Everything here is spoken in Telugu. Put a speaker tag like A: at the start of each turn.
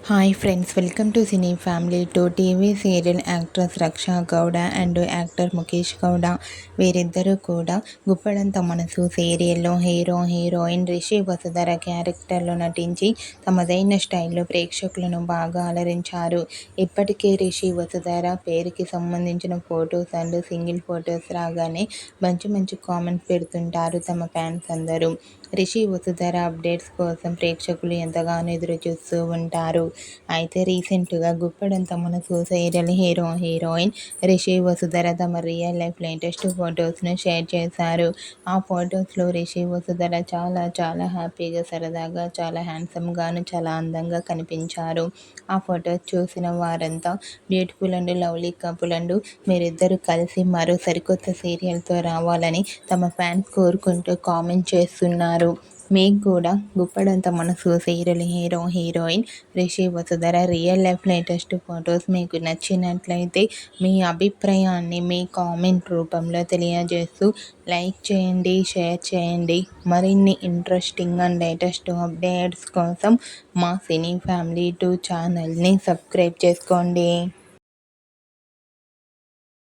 A: Hi friends, welcome to cine family. TV serial actress Raksha Gowda and actor Mukesh Gowda వీరిద్దరూ కూడా గుప్పడంత మనసు సీరియల్లో హీరోయిన్ రిషి వసుధర క్యారెక్టర్లో నటించి తమదైన స్టైల్లో ప్రేక్షకులను బాగా అలరించారు. ఇప్పటికే రిషి వసుధర పేరుకి సంబంధించిన ఫొటోస్ అండ్ సింగిల్ ఫొటోస్ రాగానే మంచి కామెంట్స్ పెడుతుంటారు తమ ఫ్యాన్స్ అందరూ. రిషి వసుధర అప్డేట్స్ కోసం ప్రేక్షకులు ఎంతగానో ఎదురు చూస్తూ ఉంటారు. అయితే రీసెంట్గా గుప్పడంత మనసు సీరియల్ హీరోయిన్ రిషి వసుధర తమ రియల్ లైఫ్ లేటెస్ట్ ఫొటోస్ను షేర్ చేశారు. ఆ ఫొటోస్లో రిషి వసుధర చాలా హ్యాపీగా, సరదాగా, చాలా హ్యాండ్సమ్గాను, చాలా అందంగా కనిపించారు. ఆ ఫొటోస్ చూసిన వారంతా beautiful and lovely couple and మీరిద్దరూ కలిసి మరో సరికొత్త సీరియల్తో రావాలని తమ ఫ్యాన్స్ కోరుకుంటూ కామెంట్ చేస్తున్నారు. మీకు కూడా గుప్పడంత మనసు serial heroine Rishi Vasudhara real life latest photos మీకు నచ్చినట్లయితే మీ అభిప్రాయాన్ని మీ కామెంట్ రూపంలో తెలియజేస్తూ లైక్ చేయండి, షేర్ చేయండి. మరిన్ని ఇంట్రెస్టింగ్ అండ్ లేటెస్ట్ అప్డేట్స్ కోసం మా సినీ ఫ్యామిలీ 2 ఛానల్ని సబ్స్క్రైబ్ చేసుకోండి.